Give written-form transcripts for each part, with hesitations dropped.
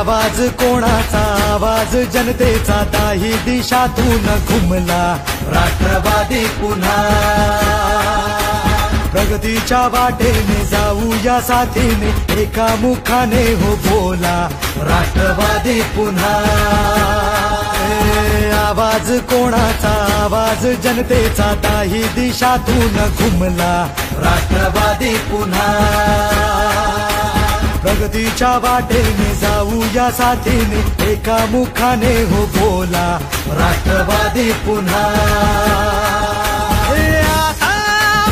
आवाज कोणाचा आवाज जनतेचा दाही दिशातून घुमला राष्ट्रवादी पुन्हा प्रगतीच्या वाटेने जाऊया साथीने एका मुखाने हो बोला राष्ट्रवादी पुन्हा आवाज कोणाचा आवाज जनतेचा दाही दिशातून घुमला राष्ट्रवादी पुन्हा प्रगतीच्या वाटेने जाऊया साथीने एका मुखाने हो बोला राष्ट्रवादी पुन्हा आता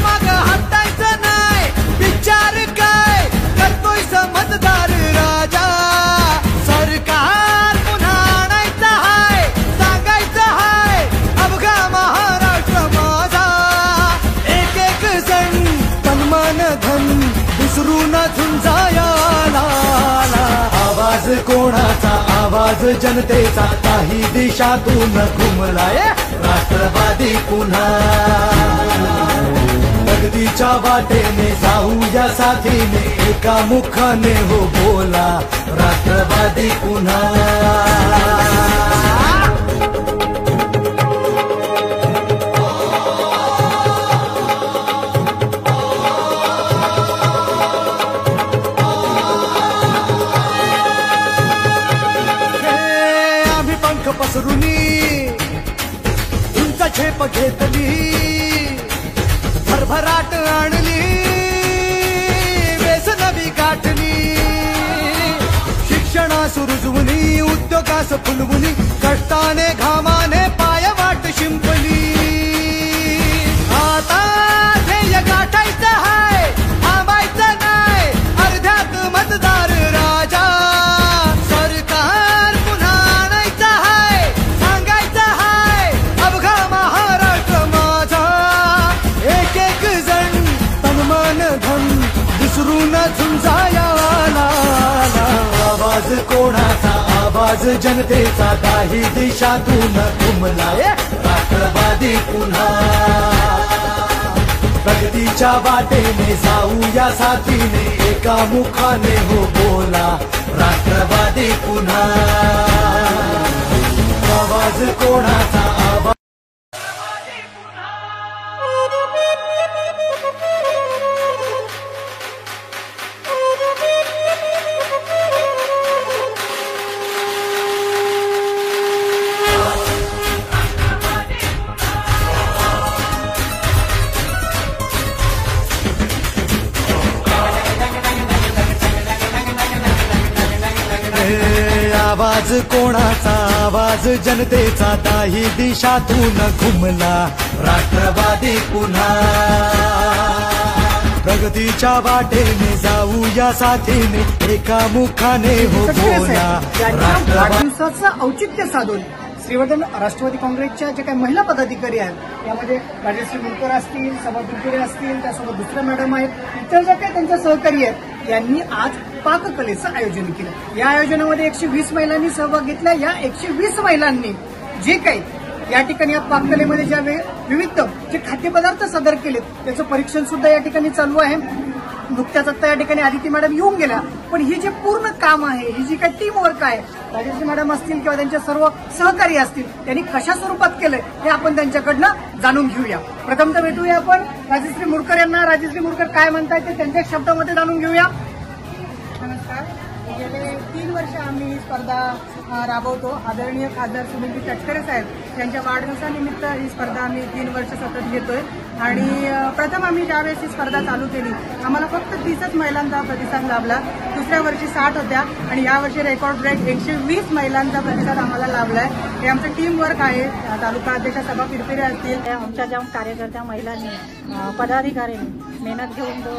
मग हटायचं नाही विचार काय करतोय समजदार राजा सरकार पुन्हा आणायचं हाय सांगायचं हाय अवघा महाराष्ट्र माझा एक एक जण तन्मान धन विसरून झुंजाया आवाज कोणाचा आवाज जनतेचा काही दिशातून घुमलाय राष्ट्रवादी पुन्हा प्रगतीच्या वाटेने जाऊया साथीने एका मुखाने हो बोला राष्ट्रवादी पुन्हा पसरुनी उंच झेप घेतली भरभराट आणली वेस नवी गाठली शिक्षणास रुजवुनी उद्योगास फुलवुनी कष्टाने घामाने पाय वाट शिंपली आता ध्येय गाठायचं हाय थांबायचं नाही अर्ध्यात मतदार राजा आवाज कोणाचा आवाज जनतेचा काही दिशातून घुमलाय राष्ट्रवादी पुन्हा प्रगतीच्या वाटेने जाऊया साथीने एका मुखाने हो बोला राष्ट्रवादी पुन्हा आवाज कोणाचा आवाज आवाज कोणाचा आवाज जनतेचा दाही दिशातून घुमला राष्ट्रवादी पुन्हा प्रगतीच्या वाटेने जाऊया साथीने एका मुखाने हो बोला वाढदिवसाचं औचित्य साधून श्रीवर्धन राष्ट्रवादी काँग्रेसच्या जे काही महिला पदाधिकारी आहेत यामध्ये राजश्री मुलकर असतील सभा दुर्गुडे असतील त्यासोबत दुसऱ्या मॅडम आहेत इतर जे काही त्यांचे सहकारी आहेत यांनी आज पाककलेचं आयोजन केलं। या आयोजनामध्ये 120 महिलांनी सहभाग घेतला। या 120 महिलांनी जे काही या ठिकाणी या पाककलेमध्ये ज्या विविध जे खाद्यपदार्थ सादर केलेत त्याचं परीक्षण सुद्धा या ठिकाणी चालू आहे। नुकत्याच आता या ठिकाणी आदिती मॅडम येऊन गेल्या, पण ही जे पूर्ण काम आहे ही जी काही टीम वर्क आहे राजश्री मॅडम असतील किंवा त्यांच्या सर्व सहकारी असतील त्यांनी कशा स्वरूपात केलंय हे आपण त्यांच्याकडनं जाणून घेऊया। प्रथमतः भेटूया आपण राजश्री मुरकर यांना। राजश्री मुरकर काय म्हणतायत ते त्यांच्या शब्दामध्ये जाणून घेऊया। नमस्कार। गेले 3 वर्ष आम्ही ही स्पर्धा राबवतो। आदरणीय खासदार सुनील तटकरे साहेब यांच्या वाढदिवसानिमित्त ही स्पर्धा आम्ही 3 वर्ष सतत घेतोय आणि प्रथम आम्ही ज्यावेळेस ही स्पर्धा चालू केली आम्हाला फक्त 30च महिलांचा प्रतिसाद लाभला। दुसऱ्या वर्षी 60 होत्या आणि यावर्षी रेकॉर्ड ब्रेक 120 महिलांचा प्रतिसाद आम्हाला लाभलाय। हे आमचं टीम वर्क आहे। तालुका अध्यक्ष सभा पिरपिरे असतील, आमच्या ज्या कार्यकर्त्या महिलांनी पदाधिकाऱ्यांनी मेहनत घेऊन जो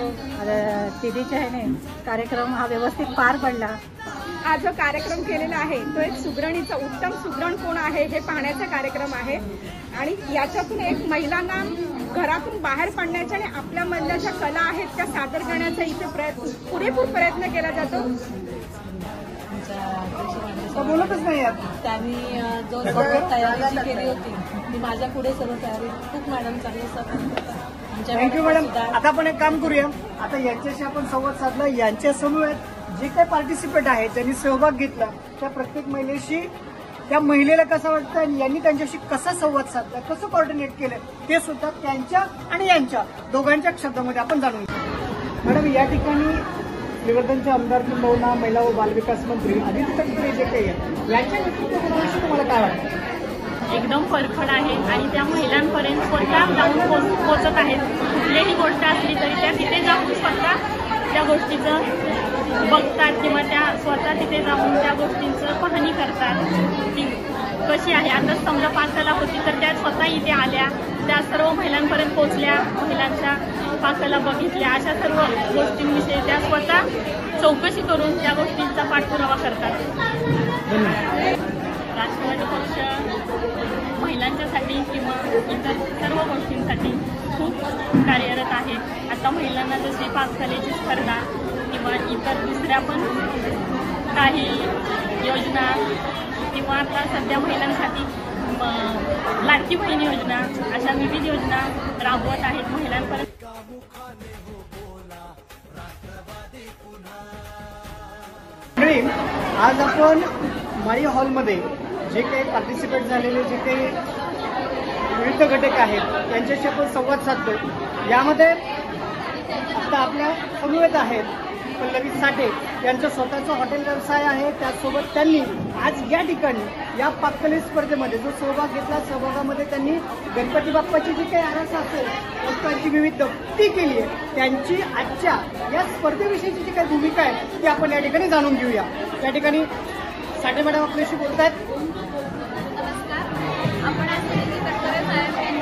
तिथीच्या ह्याने कार्यक्रम हा व्यवस्थित पार पडला। हा जो कार्यक्रम केलेला आहे तो एक सुगरणीचा उत्तम सुगरण कोण आहे हे पाहण्याचा कार्यक्रम आहे आणि याच्यातून एक महिलांना घरातून बाहेर पडण्याच्या आणि आपल्यामधल्या ज्या कला आहेत त्या सादर करण्याचा इथे पुरेपूर प्रयत्न केला जातो। बोलतच नाही त्यांनी जो तयारी केली होती ती माझ्या पुढे सर्व तयारी खूप मॅडम चांगली थँक्यू मॅडम। आता आपण एक काम करूया, आता यांच्याशी आपण संवाद साधला, यांच्या समूह आहेत जे काही पार्टिसिपेंट आहेत ज्यांनी सहभाग घेतला त्या प्रत्येक महिलेशी, त्या महिलेला कसं वाटतं आणि यांनी त्यांच्याशी कसा संवाद साधला, कसं कोऑर्डिनेट केलं, ते सुद्धा त्यांच्या आणि यांच्या दोघांच्या शब्दामध्ये आपण जाणून घेऊ. मॅडम, या ठिकाणी श्रीवर्धनचे आमदार किंबहुना महिला व बालविकास मंत्री आदित्य तटकरे जे काही आहेत यांच्या नेतृत्वाविषयी तुम्हाला काय वाटतं? एकदम परखड आहे आणि त्या महिलांपर्यंत स्वतः जाऊन पोहोचत आहेत. कुठलीही गोष्ट असली तरी त्या तिथे जाऊन स्वतः त्या गोष्टीचं बघतात किंवा त्या स्वतः तिथे जाऊन त्या गोष्टींचं पाहणी करतात ती कशी आहे. आता समजा पाककला होती तर त्या स्वतः इथे आल्या, त्या सर्व महिलांपर्यंत पोहोचल्या, महिलांच्या पाककला बघितल्या, अशा सर्व गोष्टींविषयी त्या स्वतः चौकशी करून त्या गोष्टींचा पाठपुरावा करतात. राष्ट्रवादी पक्ष महिलांच्यासाठी किंवा इतर सर्व गोष्टींसाठी खूप कार्यरत आहे. आता महिलांना जशी पाककलेची स्पर्धा किंवा इतर दुसऱ्या पण काही योजना किंवा आता सध्या महिलांसाठी लाडकी बहीण योजना अशा विविध योजना राबवत आहेत महिलांपर्यंत. आज आपण माळी हॉलमध्ये जे काही पार्टिसिपेट झालेले जे काही विविध घटक आहेत त्यांच्याशी आपण संवाद साधतोय. यामध्ये आता आपल्या समवेत आहेत पल्लवी साठे, यांचं स्वतःचा हॉटेल व्यवसाय आहे. त्यासोबत त्यांनी आज या ठिकाणी या पाककले स्पर्धेमध्ये जो सहभाग घेतला, सहभागामध्ये त्यांनी गणपती बाप्पाची जी काही आरास असेल वस्तूंची विविध ती केली आहे. त्यांची आजच्या या स्पर्धेविषयीची जी काही भूमिका आहे ती आपण या ठिकाणी जाणून घेऊया. या ठिकाणी साठे मॅडम आपल्याशी बोलतायत. आपण आज तटकरे साहेब आणि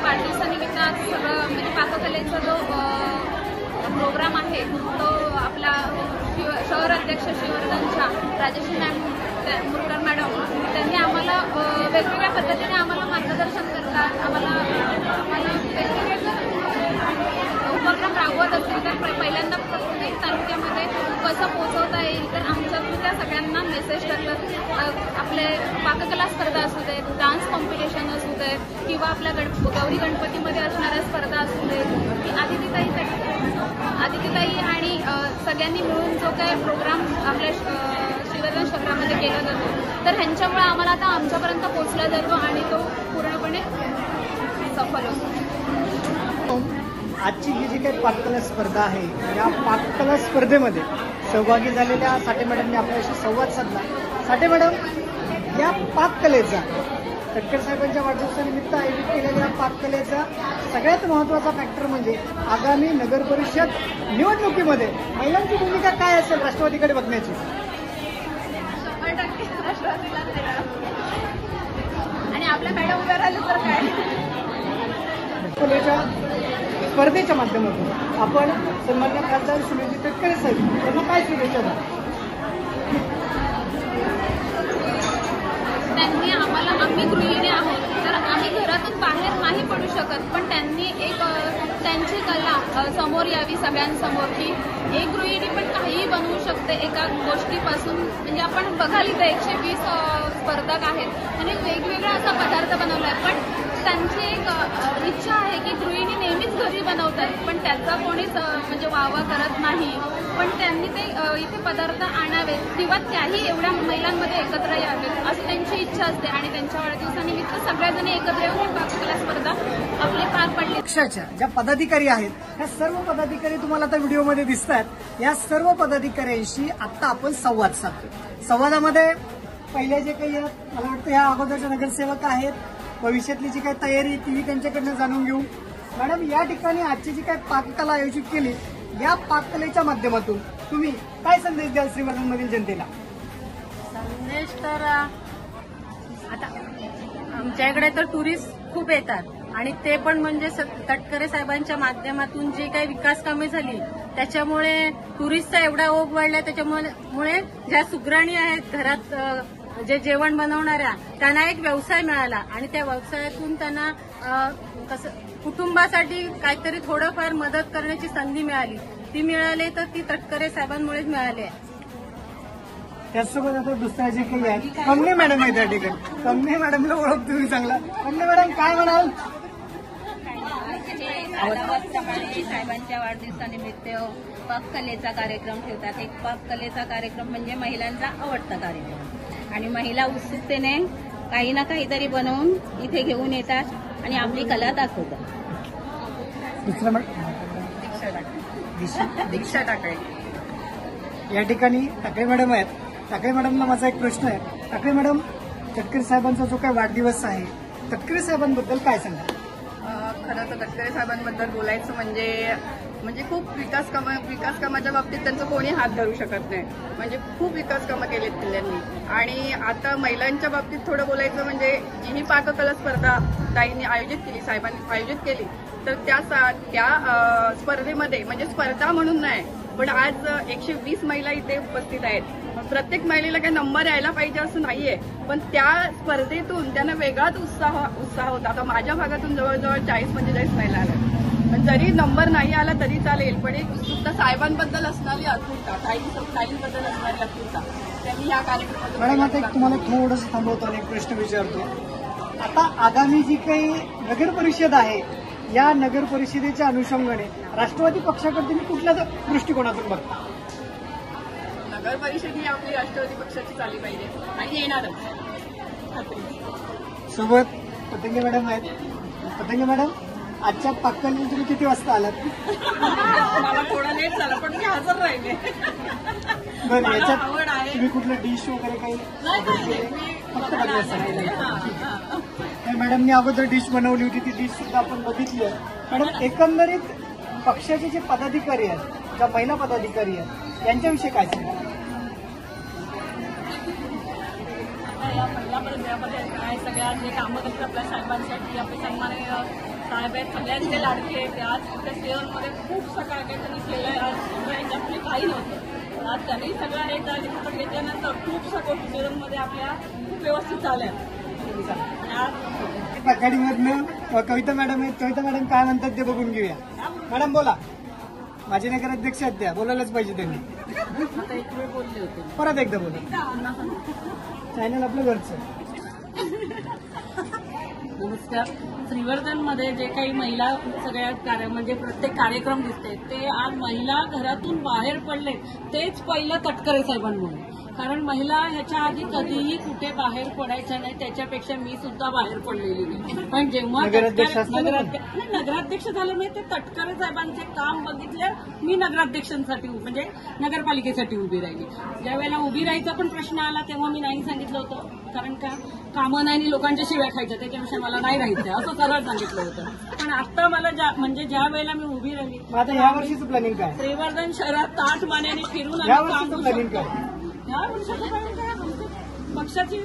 वाढदिवसानिमित्त आज सगळं म्हणजे पाककलेचा जो प्रोग्राम आहे तो आपला शहर अध्यक्ष श्रीवर्धनच्या राजश्री मुरकर मॅडम त्यांनी आम्हाला वेगवेगळ्या पद्धतीने आम्हाला मार्गदर्शन करतात. आम्हाला वेगवेगळे जर उपक्रम राबवत असतील तर पहिल्यांदा प्रत्येक तालुक्यामध्ये कसं पोहोचवता येईल तर आमच्यातून त्या सगळ्यांना मेसेज करतात. आपले पाककला स्पर्धा असू देत, डान्स कॉम्पिटिशन असू देत किंवा आपल्या गौरी गणपतीमध्ये असणाऱ्या स्पर्धा असू देत की आदितीताई आणि सगळ्यांनी मिळून जो काही प्रोग्राम आपल्या श्रीवर्धन शहरामध्ये केला जातो तर ह्यांच्यामुळे आम्हाला आता आमच्यापर्यंत पोहोचला जातो आणि तो पूर्णपणे सफल होतो. आजची ही जी काही पाककला स्पर्धा आहे या पाककला स्पर्धेमध्ये सहभागी झालेल्या साठे मॅडमने आपल्याशी संवाद साधला. साठे मॅडम, या पाककलेचा तटकरे साहेबांच्या वाढदिवसानिमित्त आयोजित केलेल्या पाककलेचा सगळ्यात महत्त्वाचा फॅक्टर म्हणजे आगामी नगर परिषद निवडणुकीमध्ये महिलांची भूमिका काय असेल राष्ट्रवादीकडे बघण्याची? आणि आपल्या मॅडम उभ्या राहिलं तर काय पाककलेच्या स्पर्धेच्या माध्यमातून आपण सन्माननीय खासदार सुनील तटकरे साहेब यांना काय शुभेच्छा द्या? त्यांनी आम्ही गृहिणी आहोत तर आम्ही घरातून बाहेर नाही पडू शकत पण त्यांनी एक त्यांची कला समोर यावी सगळ्यांसमोर की एक गृहिणी पण काहीही बनवू शकते एका गोष्टीपासून. म्हणजे आपण बघाल इथं 120 स्पर्धक आहेत आणि वेगवेगळा असा पदार्थ बनवला आहे पण त्यांची एक इच्छा आहे की गृहिणी नेहमीच घरी बनवतात पण त्याचा कोणीच म्हणजे वावा करत नाही पण त्यांनी ते इथे पदार्थ आणावेत किंवा त्याही एवढ्या महिलांमध्ये एकत्र यावेत असं त्यांची इच्छा असते आणि त्यांच्या वाढदिवसानिमित्त सगळ्याजणी एकत्र येऊन पाककला स्पर्धा आपली पार पडली. पक्षाच्या ज्या पदाधिकारी आहेत ह्या सर्व पदाधिकारी तुम्हाला आता व्हिडिओमध्ये दिसत आहेत. या सर्व पदाधिकाऱ्यांशी आता आपण संवाद साधतो. संवादामध्ये पहिले जे काही मला वाटतं ह्या अगोदरच्या नगरसेवक आहेत, भविष्यातली जी काही तयारी ती त्यांच्याकडनं जाणून घेऊ. मॅडम, या ठिकाणी आजची जी काही पाककला आयोजित केली या पाककलेच्या माध्यमातून तुम्ही काय संदेश द्याल श्रीवर्धनमधील जनतेला? संदेश तर आता आमच्याकडे तर टुरिस्ट खूप येतात आणि ते पण म्हणजे तटकरे साहेबांच्या माध्यमातून जे काही विकास कामे झाली त्याच्यामुळे टुरिस्टचा एवढा ओघ वाढला. त्याच्यामुळे ज्या सुगराणी आहेत घरात जे जेवण बनवणाऱ्या त्यांना एक व्यवसाय मिळाला आणि त्या व्यवसायातून त्यांना कसं कुटुंबासाठी काहीतरी थोडंफार मदत करण्याची संधी मिळाली. ती मिळाली तर ती तटकरे साहेबांमुळेच मिळाली आहे. त्याचसोबत आता दुसरा जे काही आहे कमले मॅडम आहे त्या ठिकाणी. कमले मॅडमला ओळख तुम्ही चांगला. कमले मॅडम काय म्हणाल? हे आवाजाप्रमाणे साहेबांच्या वाढदिवसानिमित्त पाककलेचा कार्यक्रम ठेवतात. एक पाककलेचा कार्यक्रम म्हणजे महिलांचा आवडता कार्यक्रम आणि महिला उत्सुकतेने काही ना काहीतरी बनवून इथे घेऊन येतात आणि आपली कला दाखवतात. दीक्षा टाकळे. या ठिकाणी टाकळे मॅडम आहेत. टाकळे मॅडमला माझा एक प्रश्न आहे. टाकळे मॅडम, तटकरे साहेबांचा जो काही वाढदिवस आहे, तटकरे साहेबांबद्दल काय सांगा? खरं तर तटकरे साहेबांबद्दल बोलायचं म्हणजे खूप विकास कामाच्या बाबतीत त्यांचं कोणी हात धरू शकत नाही. म्हणजे खूप विकास कामं केलीत त्यांनी. आणि आता महिलांच्या बाबतीत थोडं बोलायचं म्हणजे जी ही पाककला स्पर्धा ताईंनी साहेबांनी आयोजित केली, तर त्या स्पर्धेमध्ये म्हणजे स्पर्धा म्हणून नाही, पण आज 120 महिला इथे उपस्थित आहेत. प्रत्येक महिलेला काही नंबर यायला पाहिजे असं नाहीये, पण त्या स्पर्धेतून त्यांना वेगळाच उत्साह होता. आता माझ्या भागातून जवळजवळ 40-45 महिला आल्या. पण जरी नंबर नाही आला तरी चालेल, पण एक उत्सुकता साहेबांबद्दल असणारी आतुरता, ताईंबद्दल असणारी आतुरता त्यांनी या कार्यक्रमात. मॅडम, आता तुम्हाला थोडंसं थांबवतो आणि एक प्रश्न विचारतो. आता आगामी जी काही नगर परिषद आहे, या नगर परिषदेच्या अनुषंगाने राष्ट्रवादी पक्षाकडे तुम्ही कुठल्या दृष्टिकोनातून बघता? नगर परिषद ही आपली राष्ट्रवादी पक्षाची चालली पाहिजे आणि येणारच. सोबत पतंगे मॅडम आहेत. पतंगे मॅडम, आजच्या पाककलेला तुम्ही किती वाजता आलात? मला थोडं लेट झालं, पण मी हजर राहिले. बरं, याच्यात तुम्ही कुठलं डिश वगैरे काही फक्त मॅडमनी अगोदर डिश बनवली होती, ती डिश सुद्धा आपण बघितली आहे. मॅडम, एकंदरीत पक्षाचे जे पदाधिकारी आहेत, ज्या महिला पदाधिकारी आहेत, यांच्याविषयी काय सांगा? या महिला परिचयामध्ये काय सगळ्या जे कामं करतात आपल्या साहेबांसाठी, आपले सन्माननीय साहेब आहेत, सगळ्यांचे लाडके आहेत. आज त्या सिओनमध्ये खूप सकाळ काही त्यांनी केलं आहे. आज यांच्याकडे काही नव्हतं, आज त्यांनी सगळं हे चित्रपट घेतल्यानंतर खूप सगळं सिओनमध्ये आपल्या खूप व्यवस्थित चालल्या. आघाडीमधनं कविता मॅडम आहेत. कविता मॅडम काय म्हणतात ते बघून घेऊया. मॅडम बोला. माझे नगराध्यक्ष आहेत, त्या बोलायलाच पाहिजे त्यांनी. एक वेळ बोलले होते, परत एकदा बोला. चॅनल आपलं घरचं. नमस्कार. श्रीवर्धनमध्ये जे काही महिला सगळ्या म्हणजे प्रत्येक कार्यक्रम दिसते, ते आज महिला घरातून बाहेर पडले तेच पहिलं तटकरे साहेबांमुळे. कारण महिला ह्याच्या आधी कधीही कुठे बाहेर पडायच्या नाही, त्याच्यापेक्षा मी सुद्धा बाहेर पडलेली नाही. पण जेव्हा नगराध्यक्ष झालं नाही, ते तटकरे साहेबांचे काम बघितलं. मी नगराध्यक्षांसाठी म्हणजे नगरपालिकेसाठी उभी राहिली. ज्या वेळेला उभी राहायचा पण प्रश्न आला, तेव्हा मी नाही सांगितलं होतं. कारण का कामं नाही आणि लोकांच्या शिव्या खायच्या, त्याच्याविषयी मला नाही राहायचं असं सरळ सांगितलं होतं. पण आता मला ज्या वेळेला मी उभी राहिली, आता या वर्षीचं प्लॅनिंग काय? श्रीवर्धन शहरात 8 महिन्यांनी फिरून या वर्षीचं प्लॅनिंग काय? या वर्षाचं प्लॅनिंग काय? पक्षाची